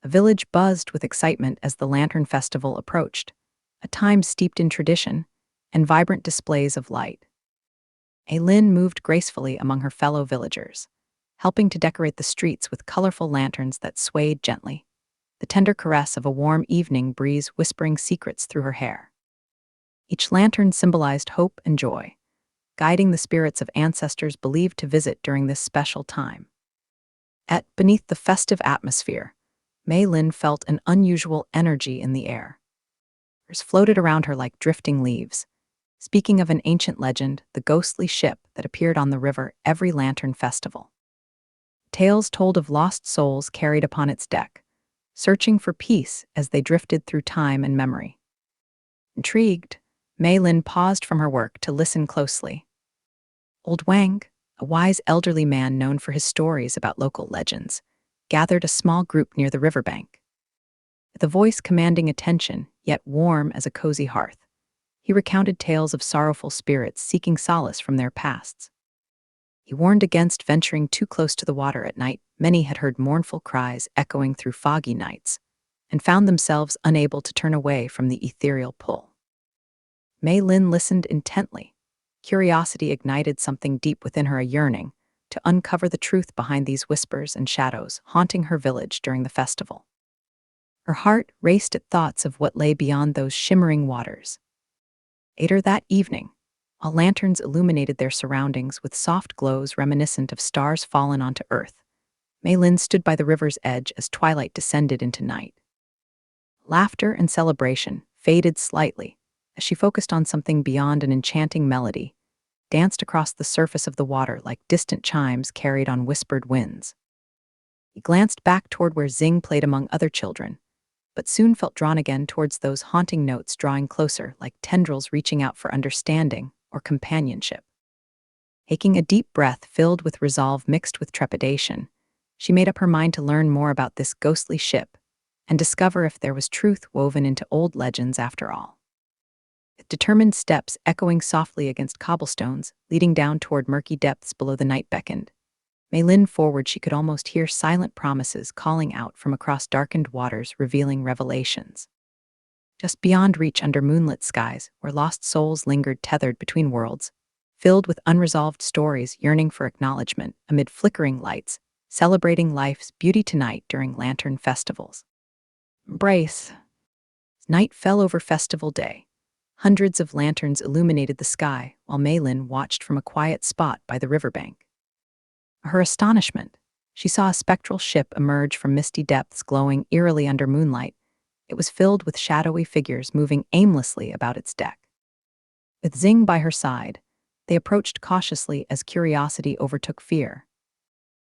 A village buzzed with excitement as the Lantern Festival approached, a time steeped in tradition and vibrant displays of light. Mei Lin moved gracefully among her fellow villagers, helping to decorate the streets with colorful lanterns that swayed gently, the tender caress of a warm evening breeze whispering secrets through her hair. Each lantern symbolized hope and joy, guiding the spirits of ancestors believed to visit during this special time. Beneath the festive atmosphere, Mei Lin felt an unusual energy in the air. Colors floated around her like drifting leaves, speaking of an ancient legend, the ghostly ship that appeared on the river every lantern festival. Tales told of lost souls carried upon its deck, searching for peace as they drifted through time and memory. Intrigued, Mei Lin paused from her work to listen closely. Old Wang, a wise elderly man known for his stories about local legends, gathered a small group near the riverbank. With a voice commanding attention, yet warm as a cozy hearth, he recounted tales of sorrowful spirits seeking solace from their pasts. He warned against venturing too close to the water at night. Many had heard mournful cries echoing through foggy nights, and found themselves unable to turn away from the ethereal pull. Mei Lin listened intently. Curiosity ignited something deep within her, a yearning to uncover the truth behind these whispers and shadows haunting her village during the festival. Her heart raced at thoughts of what lay beyond those shimmering waters. Later that evening, while lanterns illuminated their surroundings with soft glows reminiscent of stars fallen onto earth, Mei Lin stood by the river's edge as twilight descended into night. Laughter and celebration faded slightly as she focused on something beyond an enchanting melody, danced across the surface of the water like distant chimes carried on whispered winds. He glanced back toward where Xing played among other children, but soon felt drawn again towards those haunting notes, drawing closer like tendrils reaching out for understanding or companionship. Taking a deep breath filled with resolve mixed with trepidation, she made up her mind to learn more about this ghostly ship and discover if there was truth woven into old legends after all. With determined steps echoing softly against cobblestones, leading down toward murky depths below the night beckoned, Mei Lin forward she could almost hear silent promises calling out from across darkened waters, revealing revelations. Just beyond reach under moonlit skies, where lost souls lingered tethered between worlds, filled with unresolved stories yearning for acknowledgement amid flickering lights, celebrating life's beauty tonight during lantern festivals. Embrace. Night fell over festival day. Hundreds of lanterns illuminated the sky while Mei Lin watched from a quiet spot by the riverbank. To her astonishment, she saw a spectral ship emerge from misty depths glowing eerily under moonlight. It was filled with shadowy figures moving aimlessly about its deck. With Xing by her side, they approached cautiously as curiosity overtook fear.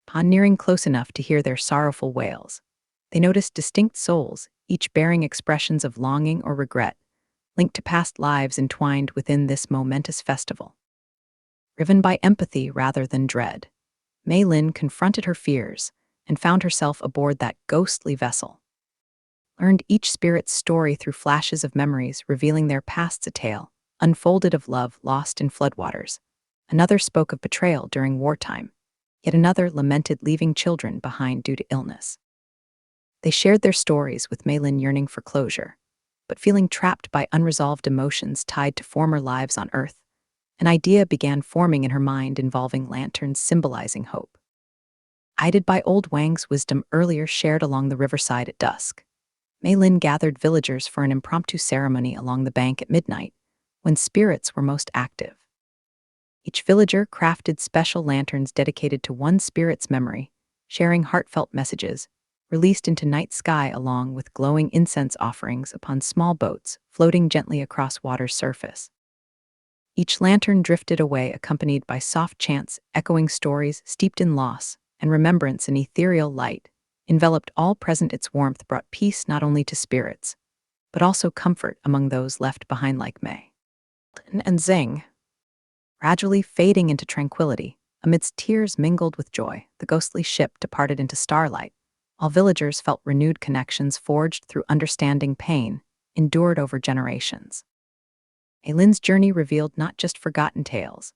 Upon nearing close enough to hear their sorrowful wails, they noticed distinct souls, each bearing expressions of longing or regret, linked to past lives entwined within this momentous festival. Driven by empathy rather than dread, Mei Lin confronted her fears and found herself aboard that ghostly vessel. Learned each spirit's story through flashes of memories revealing their past's a tale, unfolded of love lost in floodwaters. Another spoke of betrayal during wartime, yet another lamented leaving children behind due to illness. They shared their stories with Mei Lin yearning for closure, but feeling trapped by unresolved emotions tied to former lives on Earth. An idea began forming in her mind involving lanterns symbolizing hope. Guided by old Wang's wisdom earlier shared along the riverside at dusk, Mei Lin gathered villagers for an impromptu ceremony along the bank at midnight, when spirits were most active. Each villager crafted special lanterns dedicated to one spirit's memory, sharing heartfelt messages, released into night sky along with glowing incense offerings upon small boats floating gently across water's surface. Each lantern drifted away accompanied by soft chants, echoing stories steeped in loss and remembrance in ethereal light, enveloped all present. Its warmth brought peace not only to spirits, but also comfort among those left behind like Mei Lin and Xing. Gradually fading into tranquility, amidst tears mingled with joy, the ghostly ship departed into starlight, while villagers felt renewed connections forged through understanding pain, endured over generations. Mei Lin's journey revealed not just forgotten tales,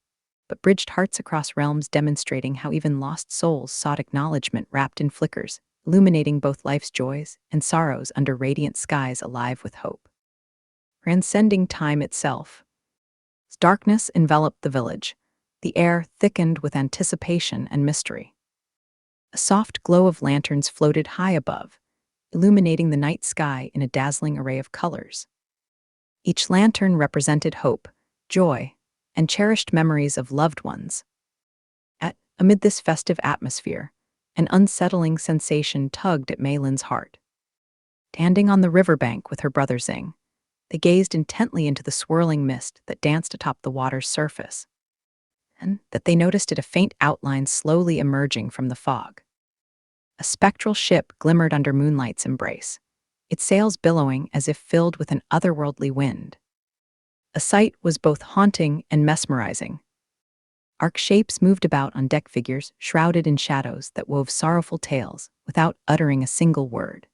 but bridged hearts across realms, demonstrating how even lost souls sought acknowledgement wrapped in flickers, illuminating both life's joys and sorrows under radiant skies alive with hope. Transcending time itself. Darkness enveloped the village, the air thickened with anticipation and mystery. A soft glow of lanterns floated high above, illuminating the night sky in a dazzling array of colors. Each lantern represented hope, joy, and cherished memories of loved ones. Amid this festive atmosphere, an unsettling sensation tugged at Mei Lin's heart. Standing on the riverbank with her brother Xing, they gazed intently into the swirling mist that danced atop the water's surface, and that they noticed a faint outline slowly emerging from the fog. A spectral ship glimmered under moonlight's embrace, its sails billowing as if filled with an otherworldly wind. A sight was both haunting and mesmerizing. Arc shapes moved about on deck, figures shrouded in shadows that wove sorrowful tales without uttering a single word.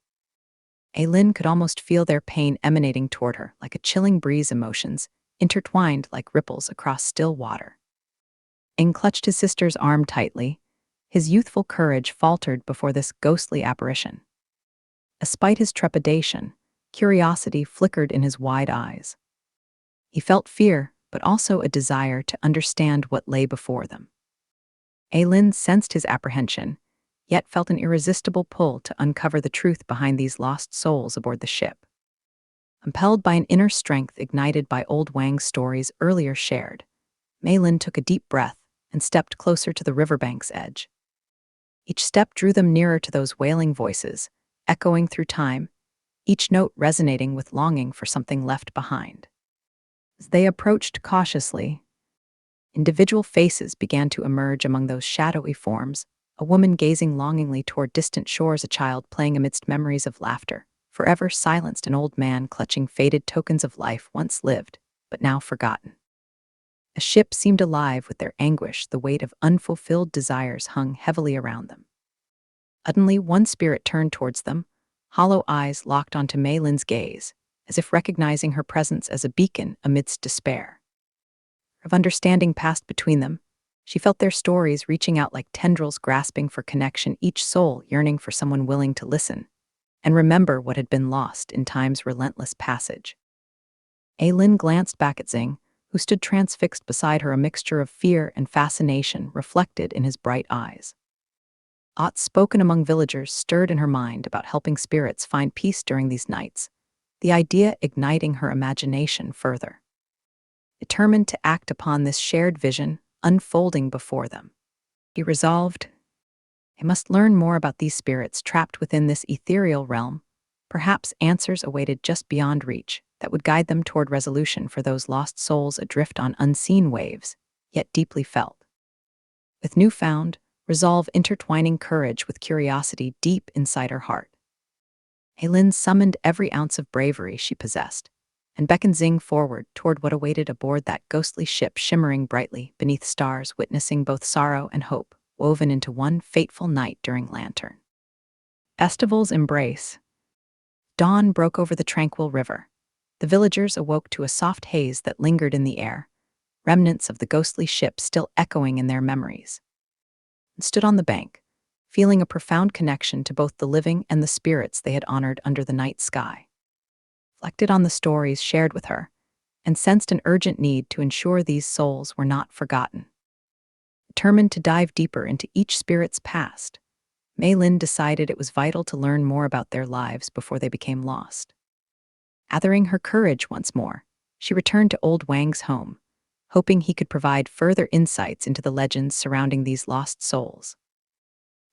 Mei Lin could almost feel their pain emanating toward her like a chilling breeze, emotions intertwined like ripples across still water. Ing clutched his sister's arm tightly. His youthful courage faltered before this ghostly apparition. Despite his trepidation, curiosity flickered in his wide eyes. He felt fear, but also a desire to understand what lay before them. Mei Lin sensed his apprehension, yet felt an irresistible pull to uncover the truth behind these lost souls aboard the ship. Compelled by an inner strength ignited by old Wang's stories earlier shared, Mei Lin took a deep breath and stepped closer to the riverbank's edge. Each step drew them nearer to those wailing voices, echoing through time, each note resonating with longing for something left behind. As they approached cautiously, individual faces began to emerge among those shadowy forms, a woman gazing longingly toward distant shores, a child playing amidst memories of laughter, forever silenced, an old man clutching faded tokens of life once lived, but now forgotten. A ship seemed alive with their anguish, the weight of unfulfilled desires hung heavily around them. Suddenly, one spirit turned towards them, hollow eyes locked onto Mei Lin's gaze, as if recognizing her presence as a beacon amidst despair. Of understanding passed between them. She felt their stories reaching out like tendrils grasping for connection, each soul yearning for someone willing to listen and remember what had been lost in time's relentless passage. Mei Lin glanced back at Xing, who stood transfixed beside her, a mixture of fear and fascination reflected in his bright eyes. Thoughts spoken among villagers stirred in her mind about helping spirits find peace during these nights, the idea igniting her imagination further. Determined to act upon this shared vision unfolding before them, he resolved they must learn more about these spirits trapped within this ethereal realm. Perhaps answers awaited just beyond reach that would guide them toward resolution for those lost souls adrift on unseen waves, yet deeply felt. With newfound resolve intertwining courage with curiosity deep inside her heart, Mei Lin summoned every ounce of bravery she possessed and beckoned Xing forward toward what awaited aboard that ghostly ship shimmering brightly beneath stars, witnessing both sorrow and hope woven into one fateful night during Lantern Festival's embrace. Dawn broke over the tranquil river. The villagers awoke to a soft haze that lingered in the air, remnants of the ghostly ship still echoing in their memories. And stood on the bank, feeling a profound connection to both the living and the spirits they had honored under the night sky. Reflected on the stories shared with her, and sensed an urgent need to ensure these souls were not forgotten. Determined to dive deeper into each spirit's past, Mei Lin decided it was vital to learn more about their lives before they became lost. Gathering her courage once more, she returned to old Wang's home, hoping he could provide further insights into the legends surrounding these lost souls.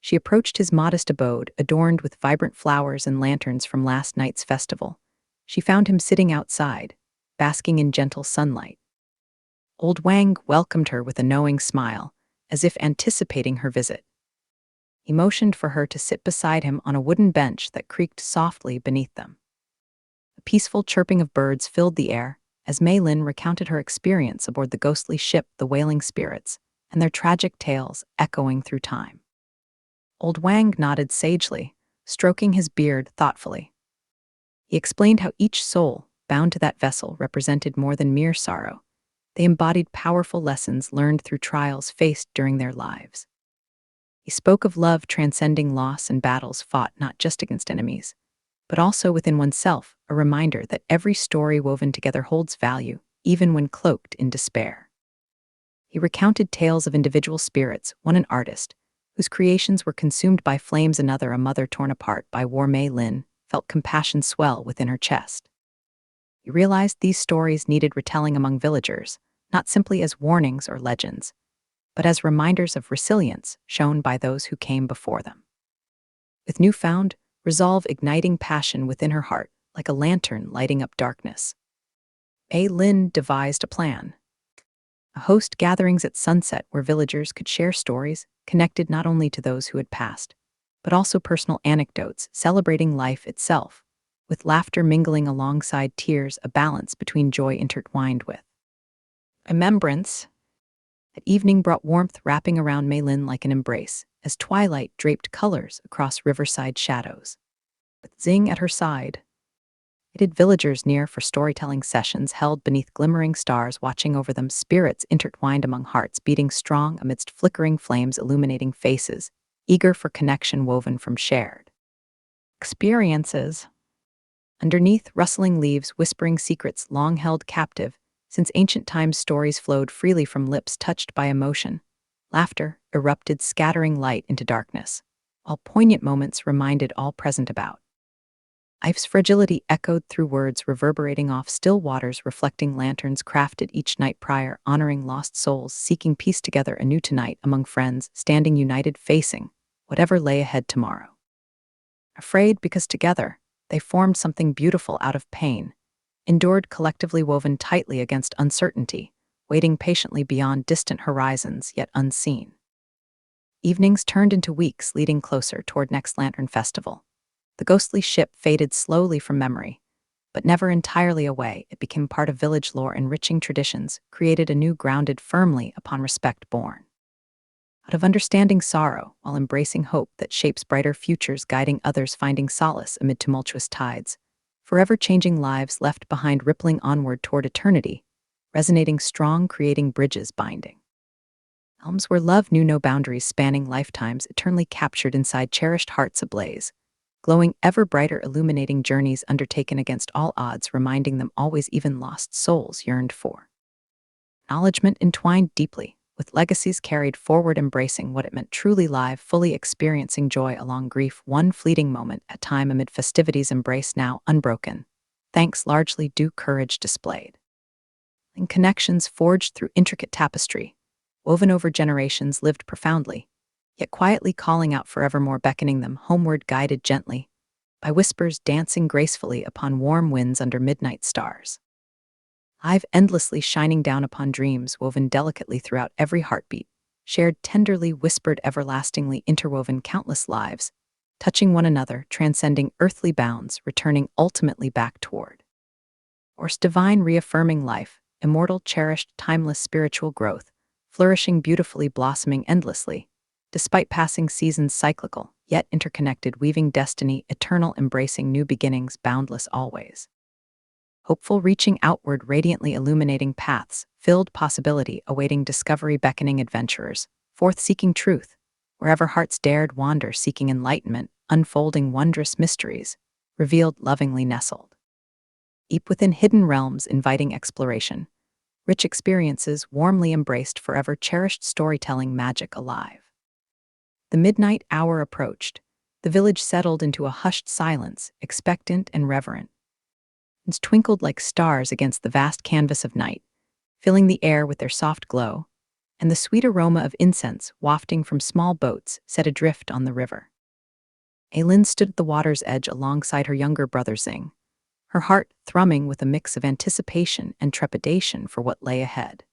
She approached his modest abode, adorned with vibrant flowers and lanterns from last night's festival. She found him sitting outside, basking in gentle sunlight. Old Wang welcomed her with a knowing smile, as if anticipating her visit. He motioned for her to sit beside him on a wooden bench that creaked softly beneath them. A peaceful chirping of birds filled the air as Mei Lin recounted her experience aboard the ghostly ship, the Wailing Spirits, and their tragic tales echoing through time. Old Wang nodded sagely, stroking his beard thoughtfully. He explained how each soul, bound to that vessel, represented more than mere sorrow. They embodied powerful lessons learned through trials faced during their lives. He spoke of love transcending loss and battles fought not just against enemies, but also within oneself, a reminder that every story woven together holds value, even when cloaked in despair. He recounted tales of individual spirits, one an artist, whose creations were consumed by flames, another a mother torn apart by war. Mei Lin felt compassion swell within her chest. He realized these stories needed retelling among villagers, not simply as warnings or legends, but as reminders of resilience shown by those who came before them. With newfound resolve igniting passion within her heart, like a lantern lighting up darkness, Mei Lin devised a plan. A host gatherings at sunset where villagers could share stories connected not only to those who had passed, but also personal anecdotes celebrating life itself, with laughter mingling alongside tears, a balance between joy intertwined with remembrance. That evening brought warmth wrapping around Mei Lin like an embrace, as twilight draped colors across riverside shadows. With Xing at her side, aided villagers near for storytelling sessions held beneath glimmering stars, watching over them, spirits intertwined among hearts beating strong amidst flickering flames, illuminating faces, eager for connection woven from shared experiences. Underneath rustling leaves, whispering secrets long held captive, since ancient times stories flowed freely from lips touched by emotion. Laughter erupted, scattering light into darkness, while poignant moments reminded all present about life's fragility, echoed through words reverberating off still waters, reflecting lanterns crafted each night prior, honoring lost souls, seeking peace together anew tonight among friends, standing united, facing whatever lay ahead tomorrow. Afraid because together they formed something beautiful out of pain, endured collectively, woven tightly against uncertainty, waiting patiently beyond distant horizons, yet unseen. Evenings turned into weeks, leading closer toward next Lantern Festival. The ghostly ship faded slowly from memory, but never entirely away. It became part of village lore, enriching traditions, created anew, grounded firmly upon respect born out of understanding sorrow, while embracing hope that shapes brighter futures, guiding others, finding solace amid tumultuous tides, forever changing lives left behind, rippling onward toward eternity, resonating strong, creating bridges binding elms where love knew no boundaries, spanning lifetimes, eternally captured inside cherished hearts ablaze, glowing ever brighter, illuminating journeys undertaken against all odds, reminding them always even lost souls yearned for acknowledgement, entwined deeply with legacies carried forward, embracing what it meant truly live, fully experiencing joy along grief, one fleeting moment at time amid festivities, embrace now unbroken, thanks largely due courage displayed. And connections forged through intricate tapestry, woven over generations, lived profoundly, yet quietly calling out forevermore, beckoning them homeward, guided gently by whispers dancing gracefully upon warm winds under midnight stars. Live endlessly shining down upon dreams woven delicately throughout every heartbeat, shared tenderly, whispered everlastingly, interwoven countless lives, touching one another, transcending earthly bounds, returning ultimately back toward Force divine, reaffirming life, immortal, cherished, timeless spiritual growth, flourishing beautifully, blossoming endlessly, despite passing seasons, cyclical, yet interconnected, weaving destiny, eternal, embracing new beginnings, boundless always. Hopeful, reaching outward, radiantly illuminating paths, filled possibility, awaiting discovery, beckoning adventurers, forth seeking truth, wherever hearts dared wander, seeking enlightenment, unfolding wondrous mysteries, revealed, lovingly nestled deep within hidden realms, inviting exploration, rich experiences, warmly embraced, forever cherished, storytelling magic alive. The midnight hour approached. The village settled into a hushed silence, expectant and reverent. Winds twinkled like stars against the vast canvas of night, filling the air with their soft glow, and the sweet aroma of incense wafting from small boats set adrift on the river. Mei Lin stood at the water's edge alongside her younger brother Xing, her heart thrumming with a mix of anticipation and trepidation for what lay ahead.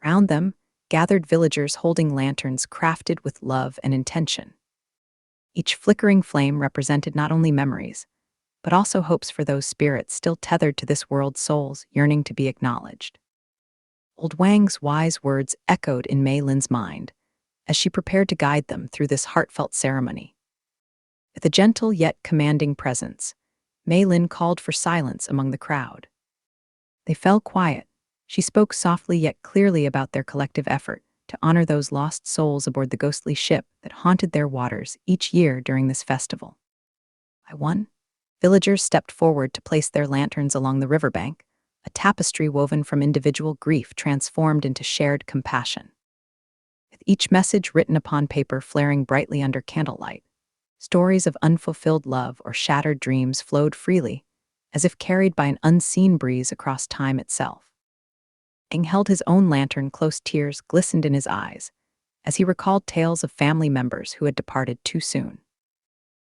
Round them gathered villagers holding lanterns crafted with love and intention. Each flickering flame represented not only memories, but also hopes for those spirits still tethered to this world's souls, yearning to be acknowledged. Old Wang's wise words echoed in Mei Lin's mind as she prepared to guide them through this heartfelt ceremony. With a gentle yet commanding presence, Mei Lin called for silence among the crowd. They fell quiet. She spoke softly yet clearly about their collective effort, to honor those lost souls aboard the ghostly ship that haunted their waters each year during this festival. By one, villagers stepped forward to place their lanterns along the riverbank, a tapestry woven from individual grief transformed into shared compassion. With each message written upon paper flaring brightly under candlelight, stories of unfulfilled love or shattered dreams flowed freely, as if carried by an unseen breeze across time itself. Ing held his own lantern close, tears glistened in his eyes, as he recalled tales of family members who had departed too soon.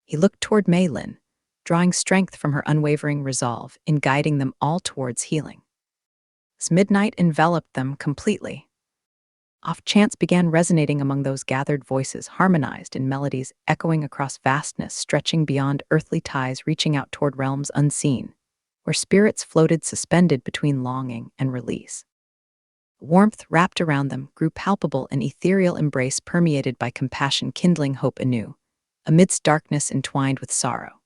He looked toward Mei Lin, drawing strength from her unwavering resolve in guiding them all towards healing. As midnight enveloped them completely, off chants began resonating among those gathered voices, harmonized in melodies echoing across vastness, stretching beyond earthly ties, reaching out toward realms unseen, where spirits floated suspended between longing and release. Warmth wrapped around them grew palpable, an ethereal embrace permeated by compassion, kindling hope anew, amidst darkness entwined with sorrow.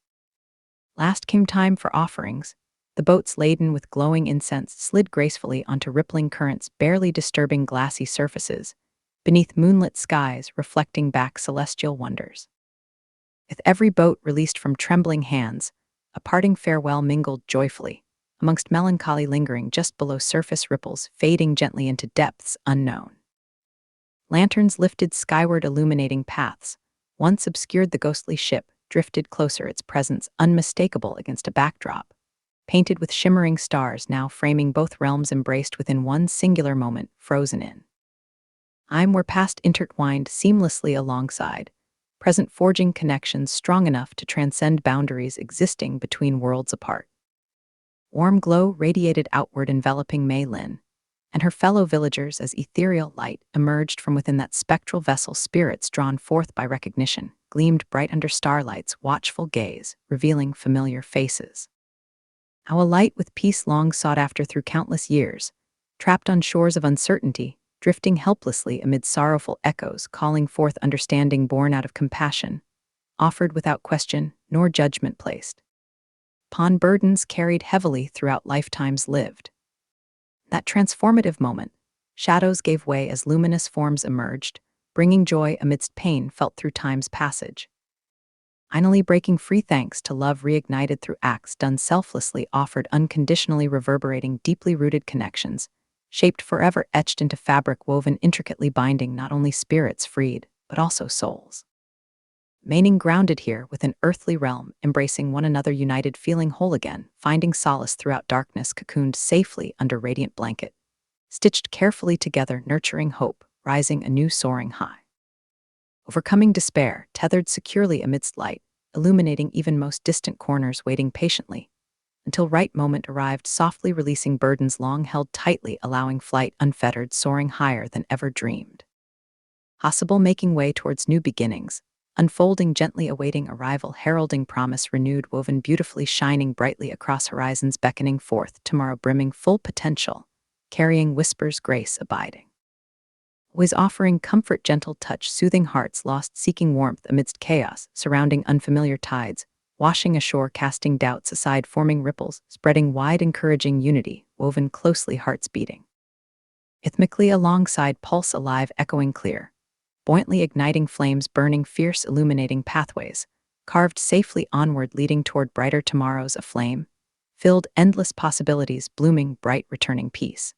Last came time for offerings. The boats laden with glowing incense slid gracefully onto rippling currents, barely disturbing glassy surfaces, beneath moonlit skies reflecting back celestial wonders. With every boat released from trembling hands, a parting farewell mingled joyfully, amongst melancholy lingering just below surface ripples fading gently into depths unknown. Lanterns lifted skyward, illuminating paths, once obscured the ghostly ship, drifted closer, its presence unmistakable against a backdrop, painted with shimmering stars now framing both realms embraced within one singular moment, frozen in time where past intertwined seamlessly alongside, present forging connections strong enough to transcend boundaries existing between worlds apart. Warm glow radiated outward, enveloping Mei Lin and her fellow villagers as ethereal light emerged from within that spectral vessel. Spirits drawn forth by recognition gleamed bright under starlight's watchful gaze, revealing familiar faces. How a light with peace long sought after through countless years, trapped on shores of uncertainty, drifting helplessly amid sorrowful echoes, calling forth understanding born out of compassion, offered without question nor judgment placed upon burdens carried heavily throughout lifetimes lived. That transformative moment, shadows gave way as luminous forms emerged, bringing joy amidst pain felt through time's passage. Finally breaking free thanks to love reignited through acts done selflessly, offered unconditionally, reverberating deeply rooted connections, shaped forever, etched into fabric woven intricately, binding not only spirits freed, but also souls. Remaining grounded here within earthly realm, embracing one another united, feeling whole again, finding solace throughout darkness, cocooned safely under radiant blanket, stitched carefully together, nurturing hope, rising anew, soaring high. Overcoming despair, tethered securely amidst light, illuminating even most distant corners, waiting patiently, until right moment arrived, softly releasing burdens long held tightly, allowing flight unfettered, soaring higher than ever dreamed. Possible, making way towards new beginnings, unfolding gently, awaiting arrival, heralding promise renewed, woven beautifully, shining brightly across horizons, beckoning forth tomorrow, brimming full potential, carrying whispers, grace abiding. Always offering comfort, gentle touch, soothing hearts lost, seeking warmth amidst chaos, surrounding unfamiliar tides, washing ashore, casting doubts aside, forming ripples, spreading wide, encouraging unity, woven closely, hearts beating rhythmically alongside, pulse alive, echoing clear, buoyantly igniting flames, burning fierce, illuminating pathways, carved safely onward, leading toward brighter tomorrows, aflame, filled endless possibilities, blooming bright, returning peace.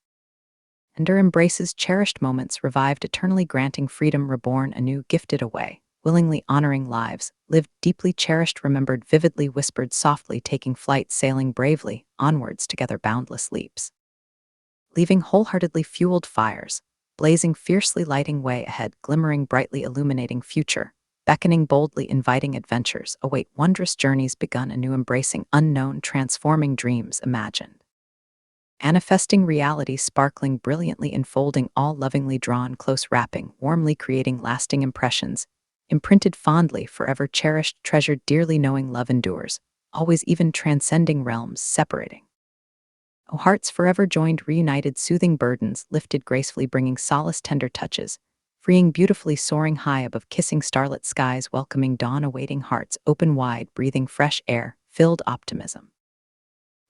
Tender embraces, cherished moments, revived, eternally granting freedom, reborn anew, gifted away, willingly honoring lives, lived deeply, cherished, remembered, vividly, whispered softly, taking flight, sailing bravely, onwards together, boundless leaps. Leaving wholeheartedly fueled fires, blazing fiercely, lighting way ahead, glimmering brightly, illuminating future, beckoning boldly, inviting adventures, await wondrous journeys begun anew, embracing unknown, transforming dreams imagined. Manifesting reality, sparkling brilliantly, enfolding all, lovingly drawn close, wrapping, warmly, creating lasting impressions, imprinted fondly, forever cherished, treasured dearly, knowing love endures, always, even transcending realms, separating. O hearts forever joined, reunited, soothing burdens, lifted gracefully, bringing solace, tender touches, freeing beautifully, soaring high above kissing starlit skies, welcoming dawn, awaiting hearts open wide, breathing fresh air, filled optimism.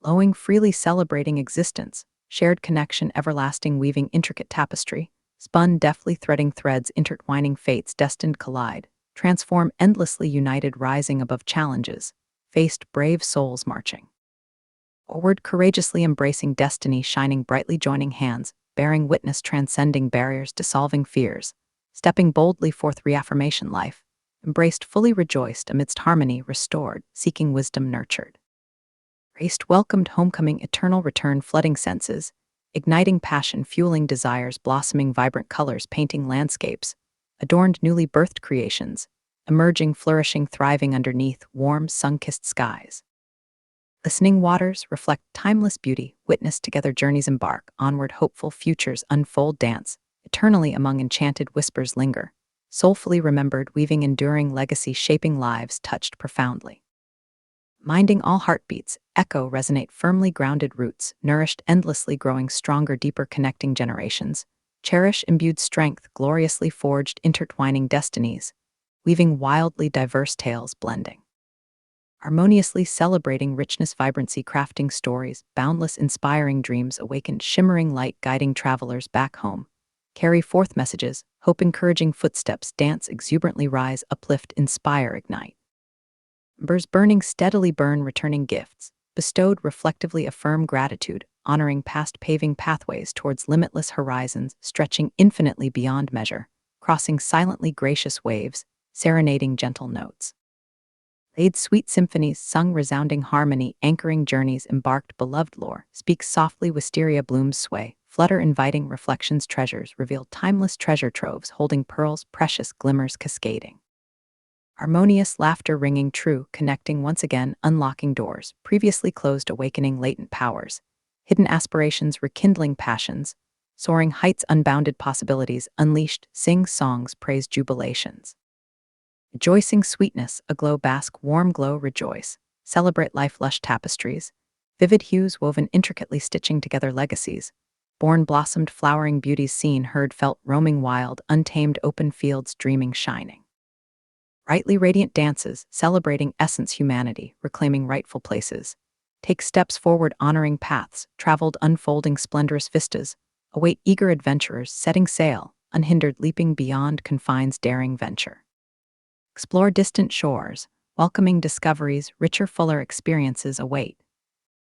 Flowing freely, celebrating existence, shared connection, everlasting, weaving intricate tapestry, spun deftly threading threads intertwining fates destined collide, transform endlessly united rising above challenges, faced brave souls marching. Forward courageously embracing destiny shining brightly joining hands, bearing witness transcending barriers dissolving fears, stepping boldly forth reaffirmation life, embraced fully rejoiced amidst harmony restored, seeking wisdom nurtured. Graced welcomed homecoming eternal return flooding senses, igniting passion fueling desires blossoming vibrant colors painting landscapes, adorned newly birthed creations, emerging flourishing thriving underneath warm sun-kissed skies. Listening waters reflect timeless beauty, witness together journeys embark, onward hopeful futures unfold dance, eternally among enchanted whispers linger, soulfully remembered weaving enduring legacy shaping lives touched profoundly. Minding all heartbeats, echo resonate firmly grounded roots, nourished endlessly growing stronger deeper connecting generations, cherish imbued strength gloriously forged intertwining destinies, weaving wildly diverse tales blending. Harmoniously celebrating richness vibrancy crafting stories, boundless inspiring dreams awakened shimmering light guiding travelers back home. Carry forth messages, hope encouraging footsteps dance exuberantly rise uplift inspire ignite. Embers burning steadily burn returning gifts, bestowed reflectively affirm gratitude, honoring past paving pathways towards limitless horizons stretching infinitely beyond measure, crossing silently gracious waves, serenading gentle notes. Laid sweet symphonies, sung resounding harmony, anchoring journeys, embarked beloved lore, speaks softly wisteria blooms sway, flutter inviting reflections treasures, reveal timeless treasure troves holding pearls, precious glimmers cascading. Harmonious laughter ringing true, connecting once again, unlocking doors, previously closed awakening latent powers, hidden aspirations rekindling passions, soaring heights unbounded possibilities unleashed, sing songs praise jubilations. Rejoicing sweetness, aglow bask, warm glow rejoice, celebrate life lush tapestries, vivid hues woven intricately stitching together legacies, born blossomed flowering beauties seen heard felt roaming wild, untamed open fields dreaming shining. Brightly radiant dances, celebrating essence humanity, reclaiming rightful places, take steps forward honoring paths, traveled unfolding splendorous vistas, await eager adventurers setting sail, unhindered leaping beyond confines daring venture. Explore distant shores, welcoming discoveries, richer, fuller experiences await.